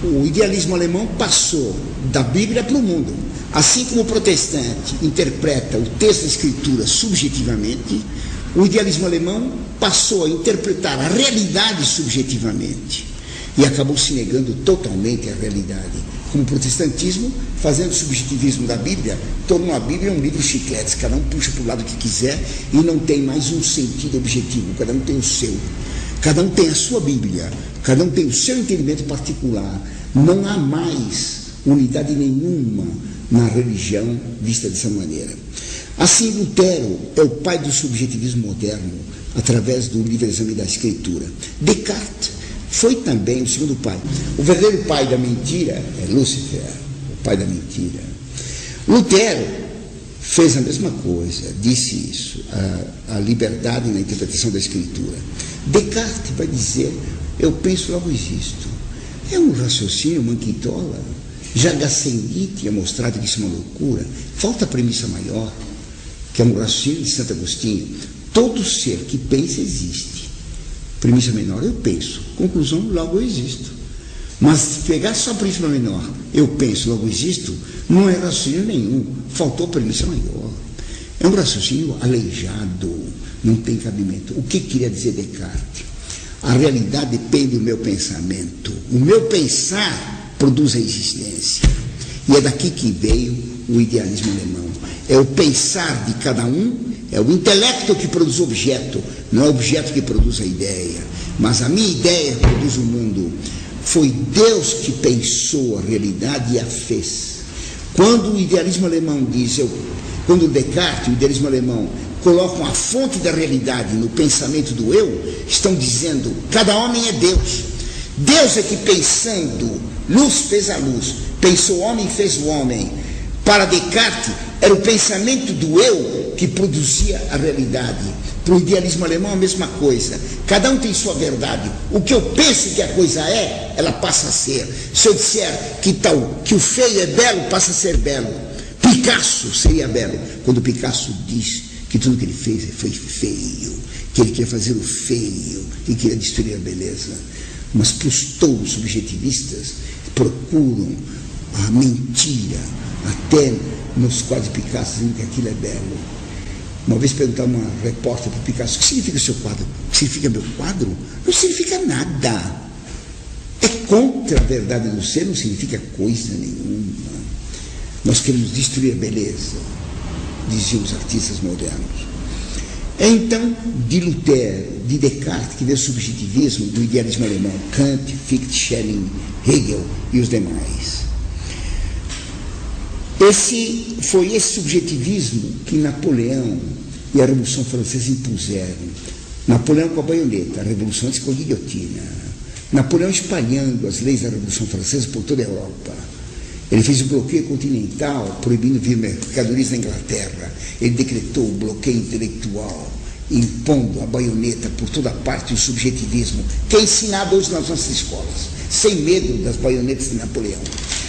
o idealismo alemão passou da Bíblia para o mundo. Assim como o protestante interpreta o texto da Escritura subjetivamente, o idealismo alemão passou a interpretar a realidade subjetivamente e acabou se negando totalmente à realidade. Como o protestantismo, fazendo o subjetivismo da Bíblia, tornou a Bíblia um livro chiclete, cada um puxa para o lado que quiser e não tem mais um sentido objetivo, cada um tem o seu. Cada um tem a sua Bíblia, cada um tem o seu entendimento particular. Não há mais unidade nenhuma na religião vista dessa maneira. Assim, Lutero é o pai do subjetivismo moderno, através do livre exame da Escritura. Descartes foi também o segundo pai. O verdadeiro pai da mentira é Lúcifer, o pai da mentira. Lutero fez a mesma coisa, disse isso, a liberdade na interpretação da Escritura. Descartes vai dizer, eu penso, logo existo. É um raciocínio manquitola. Já Gassendi tinha mostrado que isso é uma loucura. Falta a premissa maior, que é um raciocínio de Santo Agostinho. Todo ser que pensa existe. Premissa menor, eu penso. Conclusão, logo eu existo. Mas se pegar só a premissa menor, eu penso, logo existo, não é raciocínio nenhum. Faltou a premissa maior. É um raciocínio aleijado, não tem cabimento. O que queria dizer Descartes? A realidade depende do meu pensamento. O meu pensar produz a existência. E é daqui que veio o idealismo alemão. É o pensar de cada um, é o intelecto que produz o objeto, não é o objeto que produz a ideia. Mas a minha ideia produz o mundo. Foi Deus que pensou a realidade e a fez. Quando o idealismo alemão diz, quando Descartes, o idealismo alemão, colocam a fonte da realidade no pensamento do eu, estão dizendo, cada homem é Deus. Deus é que pensando, luz fez a luz, pensou o homem e fez o homem. Para Descartes, era o pensamento do eu que produzia a realidade. Para o idealismo alemão, a mesma coisa. Cada um tem sua verdade. O que eu penso que a coisa é, ela passa a ser. Se eu disser que o feio é belo, passa a ser belo. Picasso seria belo. Quando Picasso diz que tudo que ele fez foi feio, que ele queria fazer o feio e queria destruir a beleza. Mas para os touros subjetivistas, procuram a mentira, até nos quadros de Picasso, dizendo que aquilo é belo. Uma vez perguntaram uma repórter para o Picasso, o que significa o seu quadro? O que significa meu quadro? Não significa nada. É contra a verdade do ser, não significa coisa nenhuma. Nós queremos destruir a beleza, diziam os artistas modernos. É então de Lutero, de Descartes, que veio o subjetivismo do idealismo alemão, Kant, Fichte, Schelling, Hegel e os demais. Foi esse subjetivismo que Napoleão e a Revolução Francesa impuseram. Napoleão com a baioneta, a Revolução com a guilhotina. Napoleão espalhando as leis da Revolução Francesa por toda a Europa. Ele fez o bloqueio continental, proibindo vir mercadorias na Inglaterra. Ele decretou o bloqueio intelectual, impondo a baioneta por toda parte, o subjetivismo, que é ensinado hoje nas nossas escolas, sem medo das baionetas de Napoleão,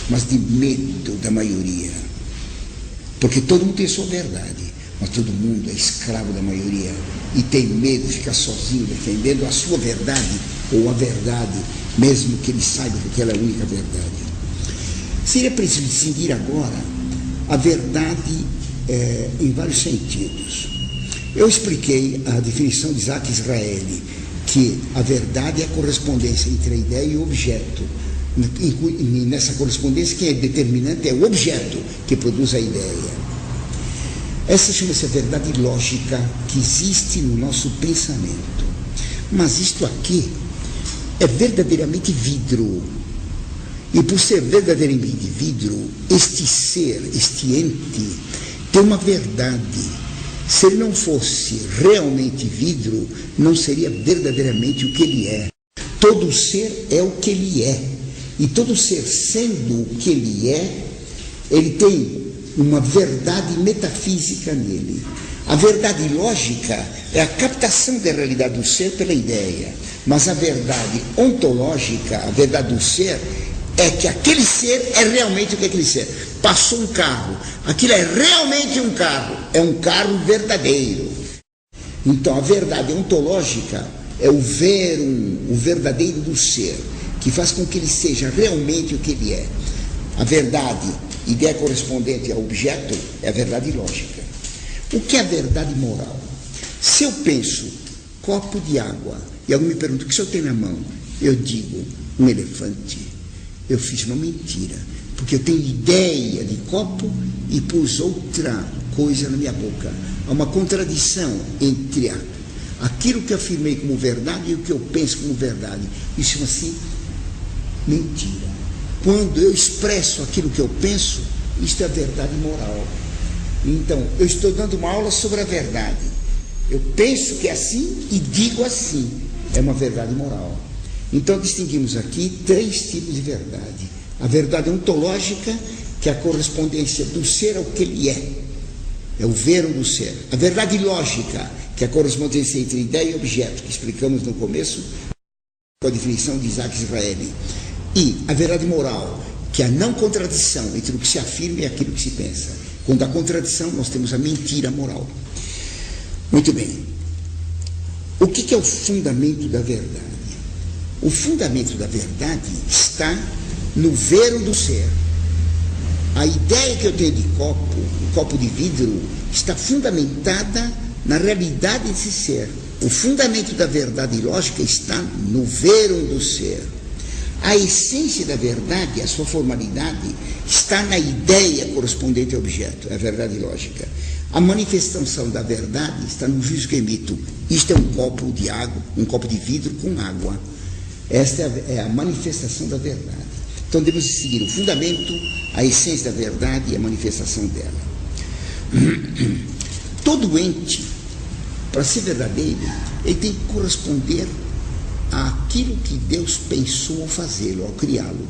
mas de medo da maioria. Porque todo mundo tem sua verdade, mas todo mundo é escravo da maioria e tem medo de ficar sozinho, defendendo a sua verdade ou a verdade, mesmo que ele saiba que aquela é a única verdade. Seria preciso distinguir agora a verdade em vários sentidos. Eu expliquei a definição de Isaac Israeli, que a verdade é a correspondência entre a ideia e o objeto. Nessa correspondência, quem é determinante é o objeto que produz a ideia. Essa chama-se a verdade lógica que existe no nosso pensamento. Mas isto aqui é verdadeiramente vidro. E por ser verdadeiramente vidro, este ser, este ente, tem uma verdade. Se ele não fosse realmente vidro, não seria verdadeiramente o que ele é. Todo ser é o que ele é. E todo ser sendo o que ele é, ele tem uma verdade metafísica nele. A verdade lógica é a captação da realidade do ser pela ideia. Mas a verdade ontológica, a verdade do ser, é que aquele ser é realmente o que é aquele ser. Passou um carro, aquilo é realmente um carro verdadeiro. Então a verdade ontológica é o verum, o verdadeiro do ser, que faz com que ele seja realmente o que ele é. A verdade, ideia correspondente ao objeto, é a verdade lógica. O que é a verdade moral? Se eu penso copo de água e alguém me pergunta o que o senhor tem na mão, eu digo um elefante. Eu fiz uma mentira, porque eu tenho ideia de copo e pus outra coisa na minha boca. Há uma contradição entre aquilo que eu afirmei como verdade e o que eu penso como verdade. Isso chama-se mentira. Quando eu expresso aquilo que eu penso, isto é a verdade moral. Então, eu estou dando uma aula sobre a verdade. Eu penso que é assim e digo assim. É uma verdade moral. Então, distinguimos aqui 3 tipos de verdade. A verdade ontológica, que é a correspondência do ser ao que ele é. É o ver do ser. A verdade lógica, que é a correspondência entre ideia e objeto, que explicamos no começo, com a definição de Isaac Israeli. E a verdade moral, que é a não contradição entre o que se afirma e aquilo que se pensa. Quando há contradição, nós temos a mentira moral. Muito bem. O que é o fundamento da verdade? O fundamento da verdade está no ver do ser. A ideia que eu tenho de copo, um copo de vidro, está fundamentada na realidade desse ser. O fundamento da verdade lógica está no ver do ser. A essência da verdade, a sua formalidade, está na ideia correspondente ao objeto, é a verdade lógica. A manifestação da verdade está no juízo que emito. Isto é um copo de água, um copo de vidro com água. Esta é a manifestação da verdade. Então devemos seguir o fundamento, a essência da verdade e a manifestação dela. Todo ente, para ser verdadeiro, ele tem que corresponder àquilo que Deus pensou ao fazê-lo, ao criá-lo.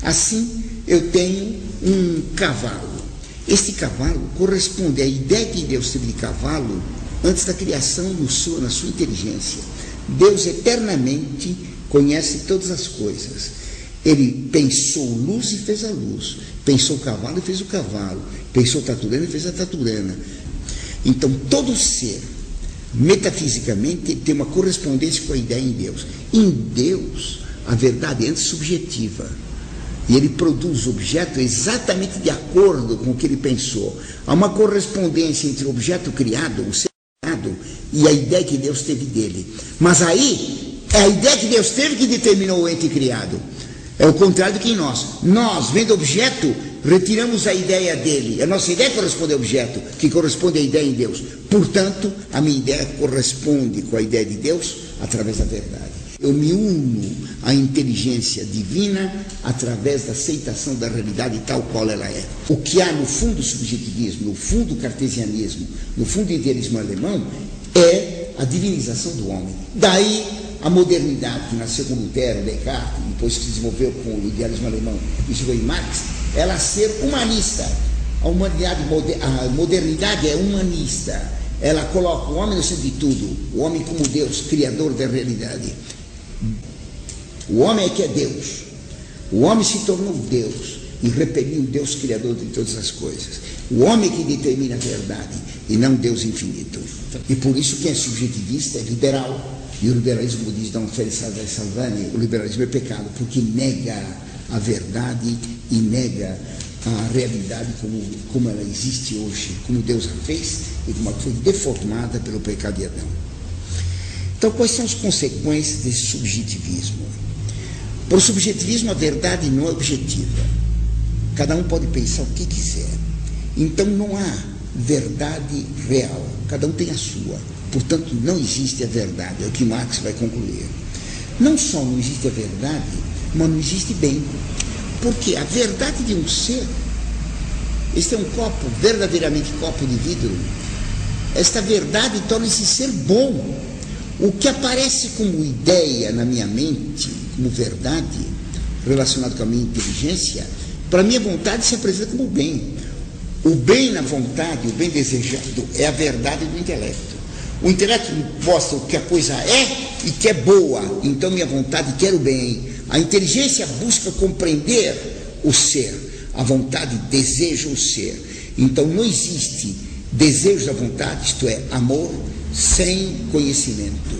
Assim, eu tenho um cavalo. Este cavalo corresponde à ideia que Deus teve de cavalo antes da criação na sua inteligência. Deus eternamente conhece todas as coisas. Ele pensou luz e fez a luz. Pensou o cavalo e fez o cavalo. Pensou taturana e fez a taturana. Então, todo ser, metafisicamente, tem uma correspondência com a ideia em Deus. Em Deus, a verdade é subjetiva. E ele produz o objeto exatamente de acordo com o que ele pensou. Há uma correspondência entre o objeto criado, o ser criado, e a ideia que Deus teve dele. Mas aí, é a ideia que Deus teve que determinou o ente criado. É o contrário do que em nós. Nós, vendo o objeto, retiramos a ideia dele. A nossa ideia corresponde ao objeto, que corresponde à ideia em Deus. Portanto, a minha ideia corresponde com a ideia de Deus através da verdade. Eu me uno à inteligência divina através da aceitação da realidade tal qual ela é. O que há no fundo do subjetivismo, no fundo do cartesianismo, no fundo do idealismo alemão, é a divinização do homem. Daí a modernidade, que nasceu com Lutero, Descartes, depois se desenvolveu com o idealismo alemão e chegou em Marx, ela ser humanista. A modernidade é humanista. Ela coloca o homem no centro de tudo, o homem como Deus, criador da realidade. O homem é que é Deus. O homem se tornou Deus e repeliu o Deus criador de todas as coisas. O homem é que determina a verdade e não Deus infinito. E por isso quem é subjetivista é liberal. E o liberalismo, como diz Dom Félix Salvani, o liberalismo é pecado, porque nega a verdade e nega a realidade como ela existe hoje, como Deus a fez e como ela foi deformada pelo pecado de Adão. Então, quais são as consequências desse subjetivismo? Por o subjetivismo, a verdade não é objetiva. Cada um pode pensar o que quiser. Então, não há verdade real. Cada um tem a sua. Portanto, não existe a verdade. É o que Marx vai concluir. Não só não existe a verdade, mas não existe bem. Porque a verdade de um ser, este é um copo, verdadeiramente copo de vidro, esta verdade torna esse ser bom. O que aparece como ideia na minha mente, como verdade, relacionado com a minha inteligência, para a minha vontade se apresenta como bem. O bem na vontade, o bem desejado, é a verdade do intelecto. O intelecto mostra o que a coisa é e que é boa, então minha vontade quer o bem. A inteligência busca compreender o ser, a vontade deseja o ser. Então não existe desejo da vontade, isto é, amor, sem conhecimento.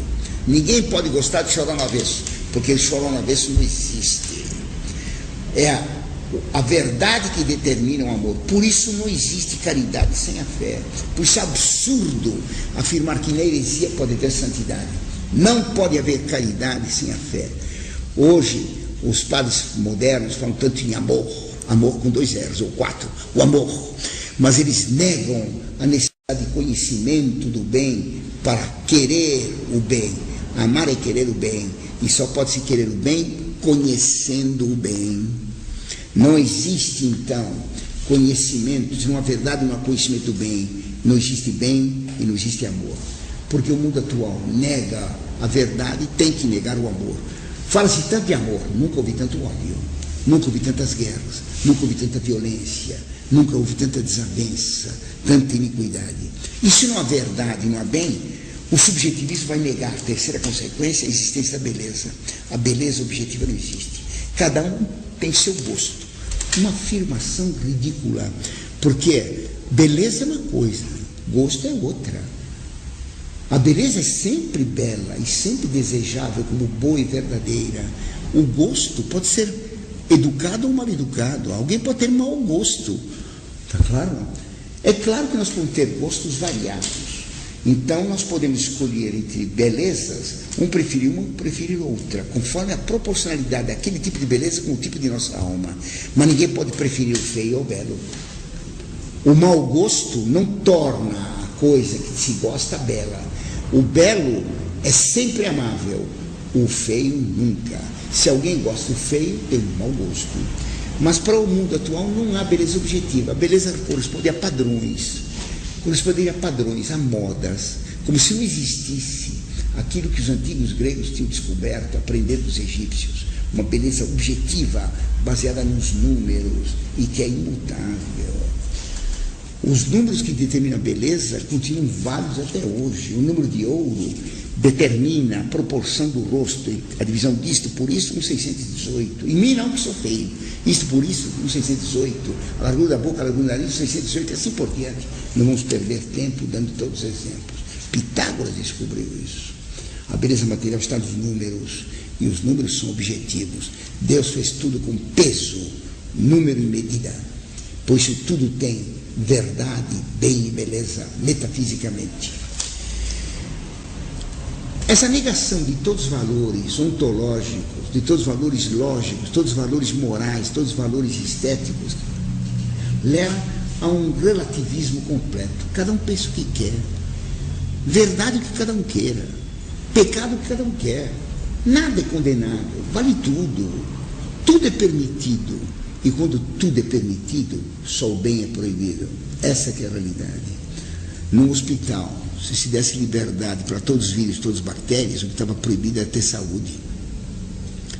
Ninguém pode gostar de chorar no avesso. porque eles falam uma vez, isso não existe. É a verdade que determina o amor. Por isso não existe caridade sem a fé. Por isso é absurdo afirmar que na heresia pode ter santidade. Não pode haver caridade sem a fé. Hoje, os padres modernos falam tanto em amor, amor com 2 R's ou 4, o amor, mas eles negam a necessidade de conhecimento do bem para querer o bem. Amar é querer o bem, e só pode se querer o bem conhecendo o bem. Não existe, então, conhecimento, se não há verdade, não há conhecimento do bem. Não existe bem e não existe amor. Porque o mundo atual nega a verdade e tem que negar o amor. Fala-se tanto de amor, nunca ouvi tanto ódio, nunca ouvi tantas guerras, nunca ouvi tanta violência, nunca houve tanta desavença, tanta iniquidade. E se não há verdade, não há bem, o subjetivismo vai negar. A terceira consequência é a existência da beleza. A beleza objetiva não existe. Cada um tem seu gosto. Uma afirmação ridícula, porque beleza é uma coisa, gosto é outra. A beleza é sempre bela e sempre desejável como boa e verdadeira. O gosto pode ser educado ou mal educado. Alguém pode ter mau gosto. Está claro? É claro que nós podemos ter gostos variados. Então nós podemos escolher entre belezas, um preferir uma, um preferir outra, conforme a proporcionalidade daquele tipo de beleza com o tipo de nossa alma. Mas ninguém pode preferir o feio ou o belo. O mau gosto não torna a coisa que se gosta bela. O belo é sempre amável, o feio nunca. Se alguém gosta do feio, tem um mau gosto. Mas para o mundo atual não há beleza objetiva. A beleza corresponde a padrões, corresponderia a padrões, a modas, como se não existisse aquilo que os antigos gregos tinham descoberto, aprendendo dos egípcios, uma beleza objetiva, baseada nos números e que é imutável. Os números que determinam a beleza continuam válidos até hoje. O número de ouro determina a proporção do rosto, a divisão disto por isso, 1,618. Em mim não, que sou feio. Isto por isso, 1,618. A largura da boca, a largura do nariz, 1,618, e assim por diante. Não vamos perder tempo dando todos os exemplos. Pitágoras descobriu isso. A beleza material está nos números, e os números são objetivos. Deus fez tudo com peso, número e medida. Pois isso tudo tem verdade, bem e beleza, metafisicamente. Essa negação de todos os valores ontológicos, de todos os valores lógicos, todos os valores morais, todos os valores estéticos, leva a um relativismo completo. Cada um pensa o que quer, verdade o que cada um queira, pecado o que cada um quer. Nada é condenável, vale tudo, tudo é permitido. E quando tudo é permitido, só o bem é proibido. Essa que é a realidade. Num hospital, se desse liberdade para todos os vírus, todas as bactérias, o que estava proibido era ter saúde.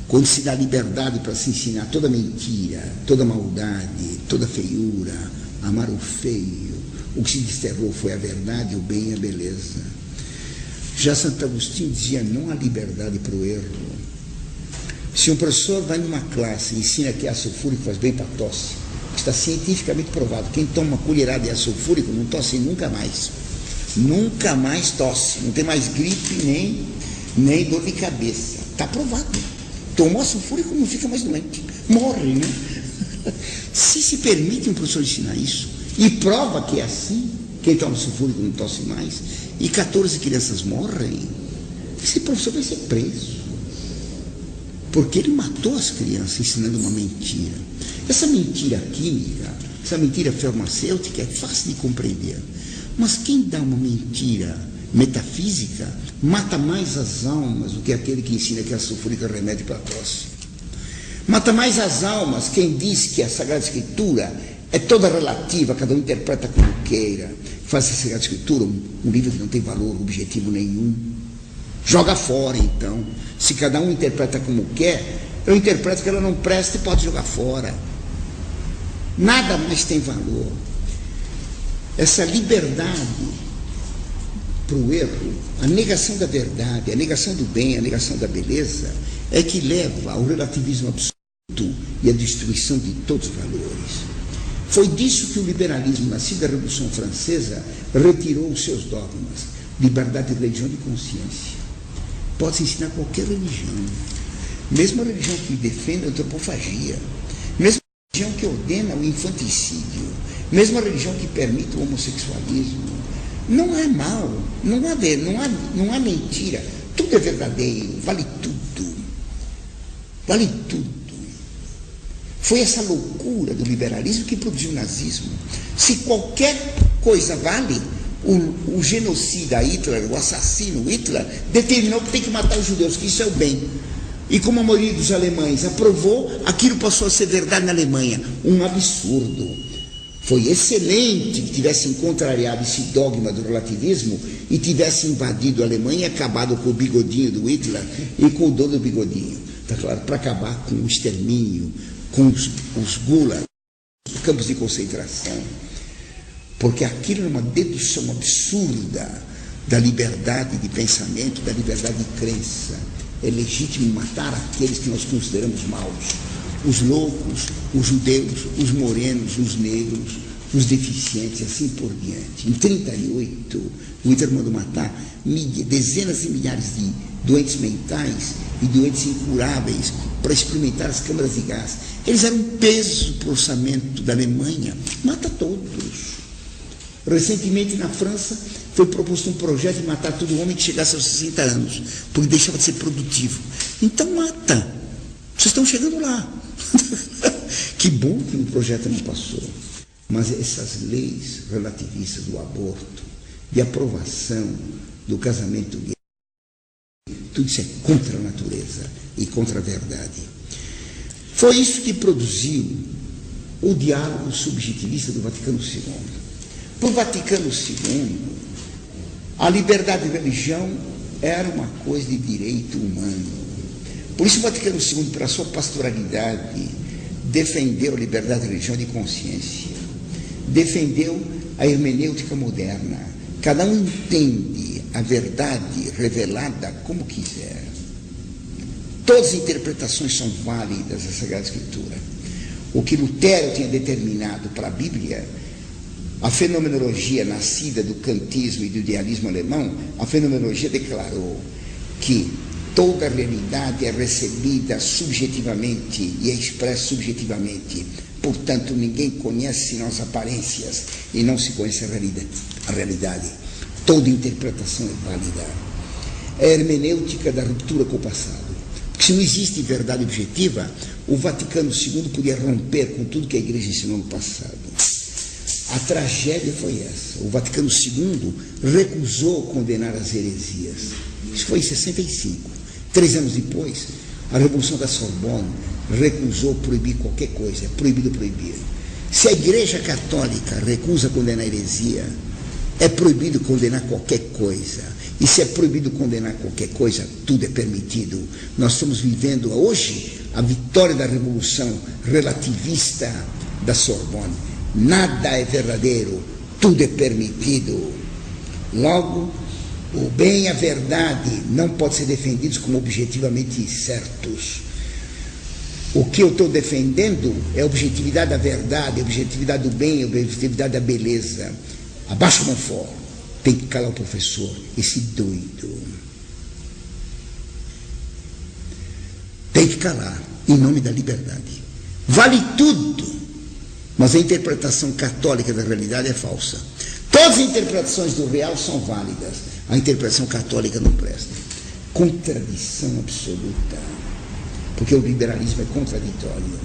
Quando se dá liberdade para se ensinar toda mentira, toda maldade, toda feiura, amar o feio, o que se desterrou foi a verdade, o bem e a beleza. Já Santo Agostinho dizia, não há liberdade para o erro. Se um professor vai numa classe e ensina que ácido sulfúrico faz bem para a tosse, está cientificamente provado, quem toma uma colherada de ácido sulfúrico não tosse nunca mais. Nunca mais tosse, não tem mais gripe nem dor de cabeça. Está provado. Tomou ácido sulfúrico não fica mais doente. Morre, né? Se permite um professor ensinar isso, e prova que é assim, quem toma sulfúrico não tosse mais, e 14 crianças morrem, esse professor vai ser preso. Porque ele matou as crianças ensinando uma mentira. Essa mentira química, essa mentira farmacêutica é fácil de compreender. Mas quem dá uma mentira metafísica mata mais as almas do que aquele que ensina que a sulfúrica é remédio para a tosse. Mata mais as almas quem diz que a Sagrada Escritura é toda relativa, cada um interpreta como queira. Faz a Sagrada Escritura um livro que não tem valor objetivo nenhum. Joga fora, então. Se cada um interpreta como quer, eu interpreto que ela não presta e pode jogar fora. Nada mais tem valor. Essa liberdade para o erro, a negação da verdade, a negação do bem, a negação da beleza, é que leva ao relativismo absoluto e à destruição de todos os valores. Foi disso que o liberalismo, nascido da Revolução Francesa, retirou os seus dogmas. Liberdade de religião e de consciência. Pode-se ensinar qualquer religião. mesma religião que defende a antropofagia, mesma religião que ordena o infanticídio, mesma religião que permite o homossexualismo. Não há mal, não há mentira, tudo é verdadeiro, vale tudo. Vale tudo. Foi essa loucura do liberalismo que produziu o nazismo. Se qualquer coisa vale, o genocida Hitler, o assassino Hitler, determinou que tem que matar os judeus, que isso é o bem. E como a maioria dos alemães aprovou, aquilo passou a ser verdade na Alemanha. Um absurdo. Foi excelente que tivessem contrariado esse dogma do relativismo e tivessem invadido a Alemanha e acabado com o bigodinho do Hitler e com o dono do bigodinho. Tá claro? Para acabar com o extermínio, com os gulag, os campos de concentração. Porque aquilo era uma dedução absurda da liberdade de pensamento, da liberdade de crença. É legítimo matar aqueles que nós consideramos maus. Os loucos, os judeus, os morenos, os negros, os deficientes, assim por diante. Em 1938, o Hitler mandou matar dezenas de milhares de doentes mentais e doentes incuráveis para experimentar as câmaras de gás. Eles eram um peso para o orçamento da Alemanha. Mata todos. Recentemente, na França, foi proposto um projeto de matar todo homem que chegasse aos 60 anos, porque deixava de ser produtivo. Então mata. Vocês estão chegando lá. Que bom que o projeto não passou. Mas essas leis relativistas do aborto, de aprovação do casamento gay, tudo isso é contra a natureza e contra a verdade. Foi isso que produziu o diálogo subjetivista do Vaticano II. Para o Vaticano II, a liberdade de religião era uma coisa de direito humano. Por isso o Vaticano II, pela sua pastoralidade, defendeu a liberdade de religião de consciência, defendeu a hermenêutica moderna. Cada um entende a verdade revelada como quiser. Todas as interpretações são válidas da Sagrada Escritura. O que Lutero tinha determinado para a Bíblia, a fenomenologia nascida do kantismo e do idealismo alemão, a fenomenologia declarou que toda a realidade é recebida subjetivamente e é expressa subjetivamente. Portanto, ninguém conhece senão as aparências e não se conhece a realidade. Toda interpretação é válida. É a hermenêutica da ruptura com o passado. Porque se não existe verdade objetiva, o Vaticano II podia romper com tudo que a Igreja ensinou no passado. A tragédia foi essa. O Vaticano II recusou condenar as heresias. Isso foi em 65. 3 anos depois, a Revolução da Sorbonne recusou proibir qualquer coisa. É proibido proibir. Se a Igreja Católica recusa condenar a heresia, é proibido condenar qualquer coisa. E se é proibido condenar qualquer coisa, tudo é permitido. Nós estamos vivendo hoje a vitória da Revolução relativista da Sorbonne. Nada é verdadeiro, tudo é permitido. Logo, o bem e a verdade não podem ser defendidos como objetivamente certos. O que eu estou defendendo é a objetividade da verdade, a objetividade do bem, a objetividade da beleza. Abaixa o Monfort, tem que calar o professor, esse doido. Tem que calar, em nome da liberdade. Vale tudo, mas a interpretação católica da realidade é falsa. Todas as interpretações do real são válidas, a interpretação católica não presta. Contradição absoluta, porque o liberalismo é contraditório,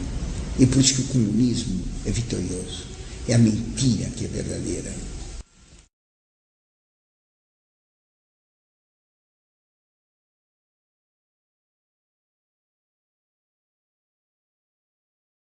e por isso que o comunismo é vitorioso. É a mentira que é verdadeira.